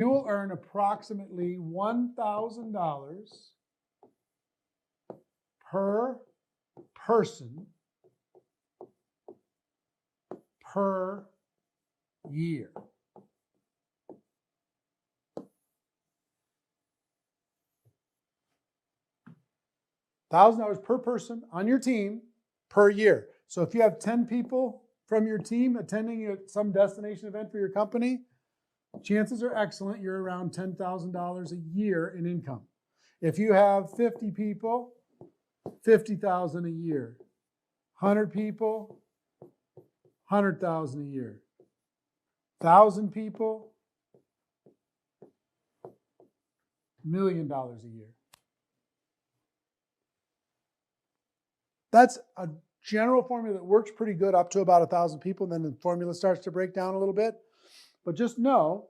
you will earn approximately $1,000 per person per year. $1,000 per person on your team per year. So if you have 10 people from your team attending some destination event for your company, chances are excellent you're around $10,000 a year in income. If you have 50 people, $50,000 a year. 100 people, $100,000 a year. 1,000 people, $1 million a year. That's a general formula that works pretty good up to about 1,000 people, and then the formula starts to break down a little bit. But just know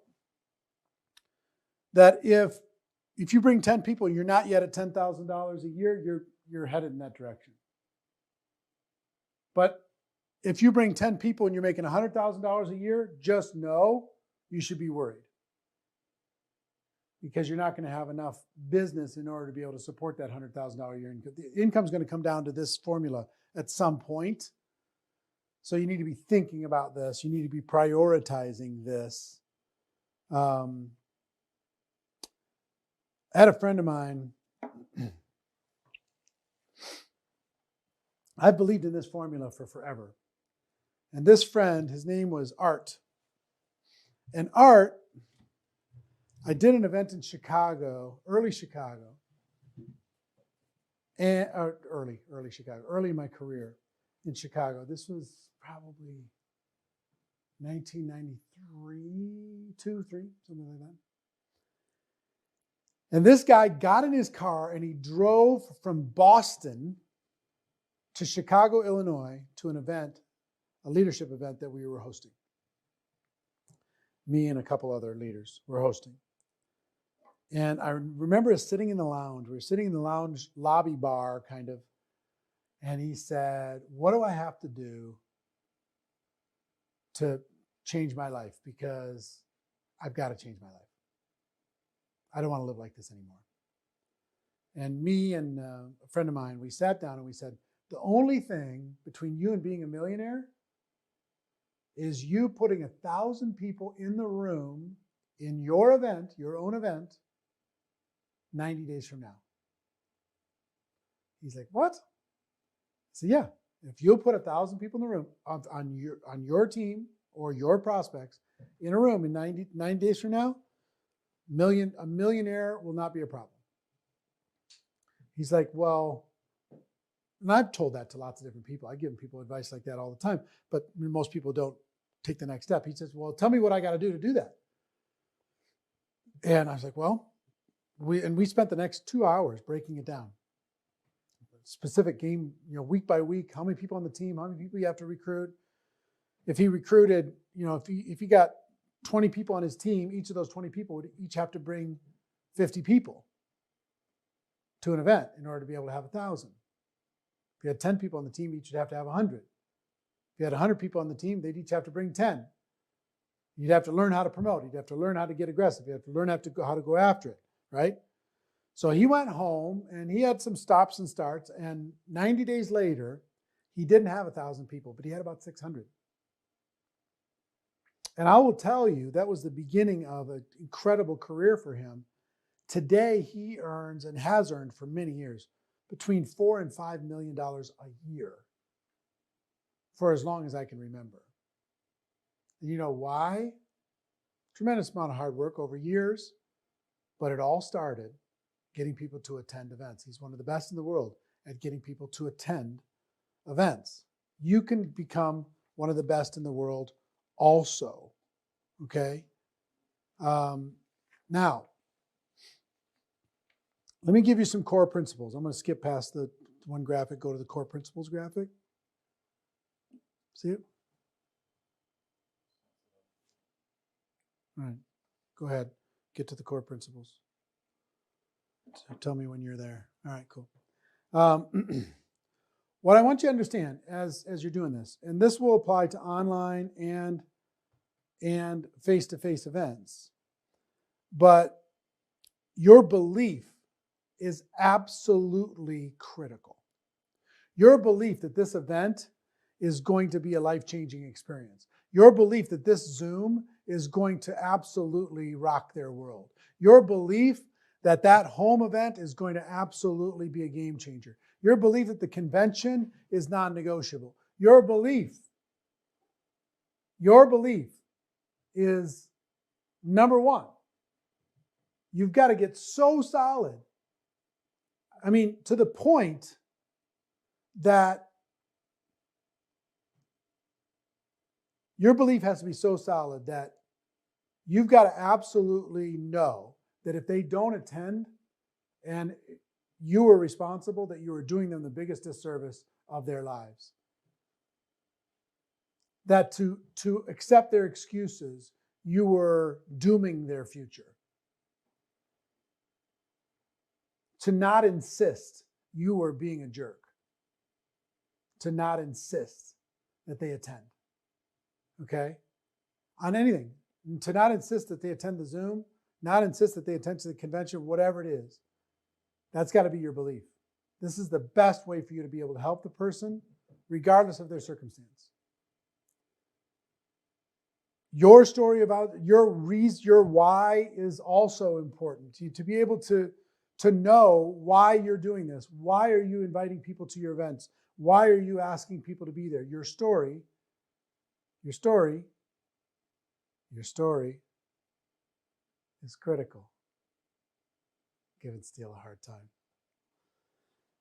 that if you bring 10 people and you're not yet at $10,000 a year, you're headed in that direction. But if you bring 10 people and you're making $100,000 a year, just know you should be worried, because you're not going to have enough business in order to be able to support that $100,000 a year income. The income is going to come down to this formula at some point. So you need to be thinking about this. You need to be prioritizing this. I had a friend of mine. I've believed in this formula for forever. And this friend, his name was Art. And Art, I did an event in Chicago, early Chicago, and early in my career in Chicago. This was probably 1993, 2, 3, something like that. And this guy got in his car and he drove from Boston to Chicago, Illinois, to an event, a leadership event that we were hosting. Me and a couple other leaders were hosting. And I remember us sitting in the lounge. We were sitting in the lounge lobby bar, kind of. And he said, "What do I have to do to change my life? Because I've got to change my life. I don't want to live like this anymore." And me and a friend of mine, we sat down and we said, the only thing between you and being a millionaire is you putting 1,000 people in the room in your event, your own event, 90 days from now. He's like, "What?" I said, "Yeah, if you'll put 1,000 people in the room on your team or your prospects in a room in 90 days from now, a millionaire will not be a problem." He's like, "Well," and I've told that to lots of different people. I give people advice like that all the time, but most people don't take the next step. He says, "Well, tell me what I got to do that." And I was like, "Well," we spent the next 2 hours breaking it down. Specific game, week by week, how many people on the team, how many people you have to recruit. If he recruited, if he got 20 people on his team, each of those 20 people would each have to bring 50 people to an event in order to be able to have 1,000. If you had 10 people on the team, each would have to have 100. If you had 100 people on the team, they'd each have to bring 10. You'd have to learn how to promote. You'd have to learn how to get aggressive. You have to learn how to go after it, right? So he went home and he had some stops and starts, and 90 days later, he didn't have 1,000 people, but he had about 600. And I will tell you, that was the beginning of an incredible career for him. Today, he earns and has earned for many years between $4 and $5 million a year for as long as I can remember. And you know why? Tremendous amount of hard work over years, but it all started getting people to attend events. He's one of the best in the world at getting people to attend events. You can become one of the best in the world also, okay? Now, let me give you some core principles. I'm going to skip past the one graphic, go to the core principles graphic. See it? All right, go ahead. Get to the core principles. So tell me when you're there. All right, cool. What I want you to understand as you're doing this, and this will apply to online and face-to-face events. But your belief is absolutely critical. Your belief that this event is going to be a life-changing experience. Your belief that this Zoom is going to absolutely rock their world. Your belief that that home event is going to absolutely be a game changer. Your belief that the convention is non-negotiable. Your belief is number one. You've got to get so solid. I mean, to the point that your belief has to be so solid that you've got to absolutely know that if they don't attend and you are responsible, that you are doing them the biggest disservice of their lives. That to accept their excuses, you were dooming their future. To not insist, you were being a jerk. To not insist that they attend. Okay? On anything. To not insist that they attend the Zoom, not insist that they attend to the convention, whatever it is. That's got to be your belief. This is the best way for you to be able to help the person, regardless of their circumstance. Your story about your reason, your why is also important. To be able to know why you're doing this. Why are you inviting people to your events? Why are you asking people to be there? Your story is critical. Giving Steele a hard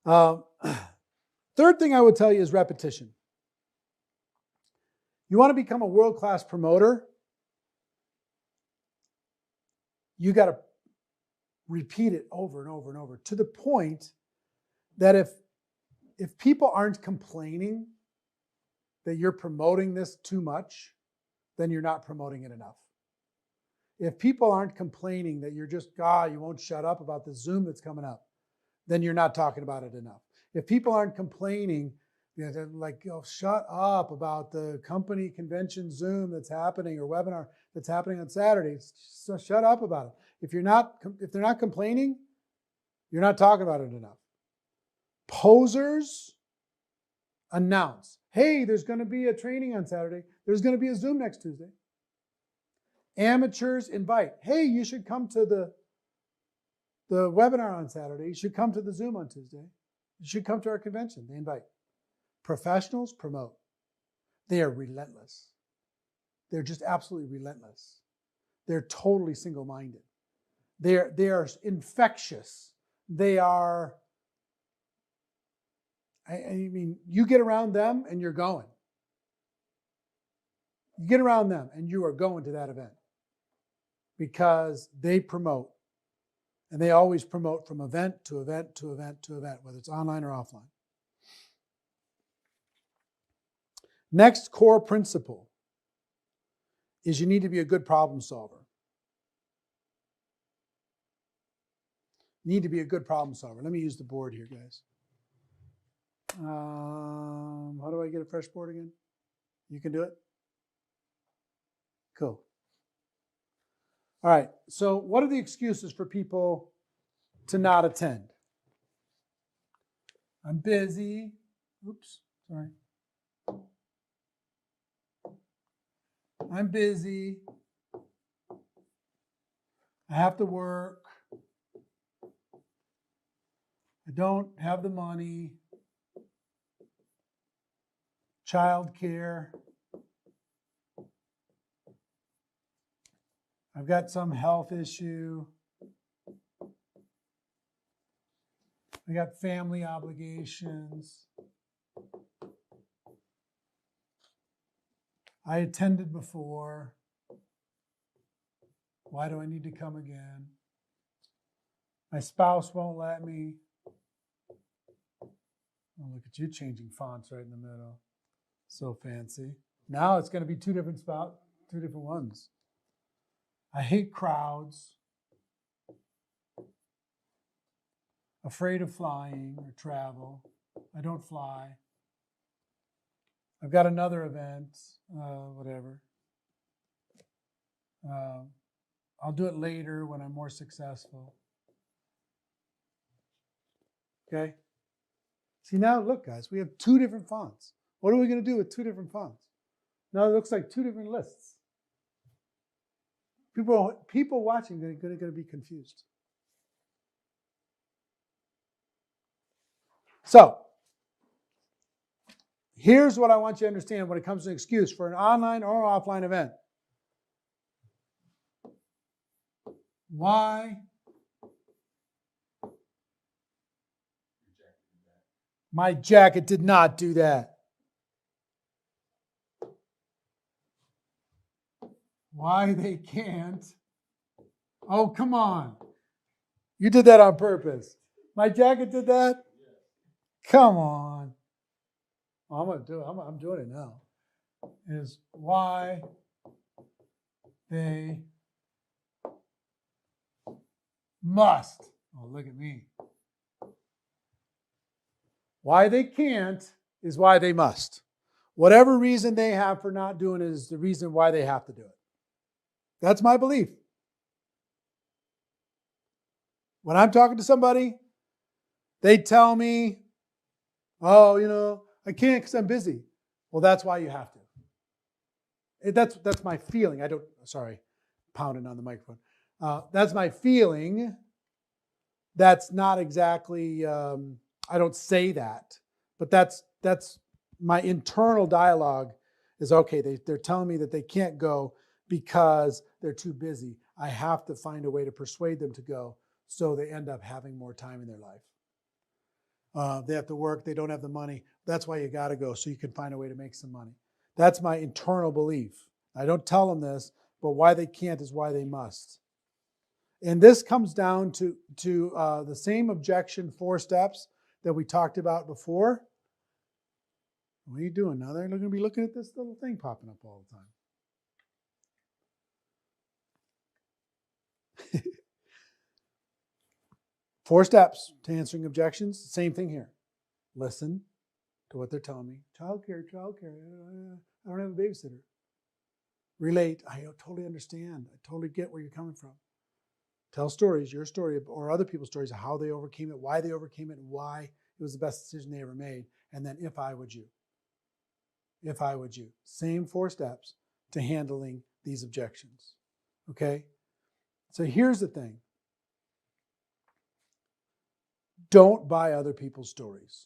time. Third thing I would tell you is repetition. You want to become a world-class promoter? You got to repeat it over and over and over to the point that if people aren't complaining that you're promoting this too much, then you're not promoting it enough. If people aren't complaining that you're just, you won't shut up about the Zoom that's coming up, then you're not talking about it enough. If people aren't complaining, like, shut up about the company convention Zoom that's happening or webinar that's happening on Saturday, so shut up about it. If they're not complaining, you're not talking about it enough. Posers announce, hey, there's going to be a training on Saturday. There's going to be a Zoom next Tuesday. Amateurs invite, hey, you should come to the webinar on Saturday. You should come to the Zoom on Tuesday. You should come to our convention. They invite. Professionals promote. They are relentless. They're just absolutely relentless. They're totally single-minded. They are infectious. They are, I mean, you get around them and you're going. You get around them and you are going to that event because they promote. And they always promote from event to event to event to event, whether it's online or offline. Next core principle is you need to be a good problem solver. You need to be a good problem solver. Let me use the board here, guys. How do I get a fresh board again? You can do it? Cool. All right, so what are the excuses for people to not attend? I'm busy. Oops, sorry. I'm busy. I have to work. I don't have the money. Childcare. I've got some health issue. I got family obligations. I attended before. Why do I need to come again? My spouse won't let me. Oh, look at you changing fonts right in the middle. So fancy. Now it's going to be two different ones. I hate crowds. Afraid of flying or travel. I don't fly. I've got another event, whatever. I'll do it later when I'm more successful. Okay? See, now look, guys, we have 2 different fonts. What are we going to do with 2 different fonts? Now it looks like 2 different lists. People watching are going to be confused. So, here's what I want you to understand when it comes to an excuse for an online or offline event. Why? My jacket did not do that. Why they can't? Oh, come on. You did that on purpose. My jacket did that? Come on. I'm going to do it. I'm doing it now. Is why they must. Oh, look at me. Why they can't is why they must. Whatever reason they have for not doing it is the reason why they have to do it. That's my belief. When I'm talking to somebody, they tell me, oh, I can't because I'm busy. Well, that's why you have to. That's my feeling. Pounding on the microphone. That's my feeling. That's not exactly, I don't say that, but that's my internal dialogue is, okay, they're telling me that they can't go because they're too busy. I have to find a way to persuade them to go so they end up having more time in their life. They have to work. They don't have the money. That's why you got to go, so you can find a way to make some money. That's my internal belief. I don't tell them this, but why they can't is why they must. And this comes down to the same objection 4 steps that we talked about before. What are you doing now? They're going to be looking at this little thing popping up all the time. 4 steps to answering objections. Same thing here. Listen to what they're telling me. Childcare. I don't have a babysitter. Relate. I totally understand. I totally get where you're coming from. Tell stories, your story, or other people's stories of how they overcame it, why they overcame it, and why it was the best decision they ever made. And then, if I would you. If I would you. Same 4 steps to handling these objections. Okay? So here's the thing. Don't buy other people's stories.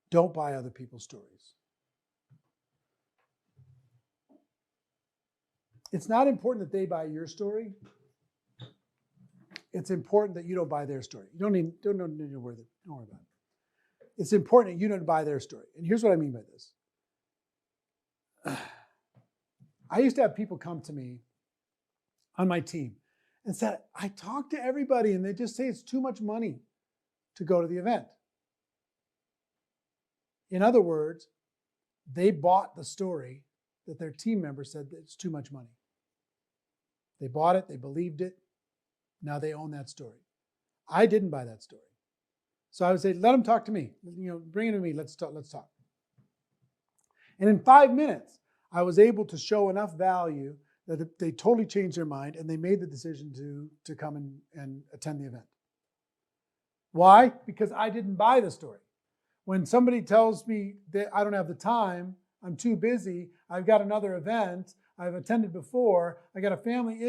Don't buy other people's stories. It's not important that they buy your story. It's important that you don't buy their story. You don't need to worry about it. It's important that you don't buy their story. And here's what I mean by this. I used to have people come to me on my team and said, I talk to everybody and they just say it's too much money to go to the event. In other words, they bought the story that their team member said that it's too much money. They bought it, they believed it, now they own that story. I didn't buy that story. So I would say, let them talk to me. Bring it to me, let's talk. And in 5 minutes, I was able to show enough value that they totally changed their mind and they made the decision to come and attend the event. Why? Because I didn't buy the story. When somebody tells me that I don't have the time, I'm too busy, I've got another event, I've attended before, I got a family issue,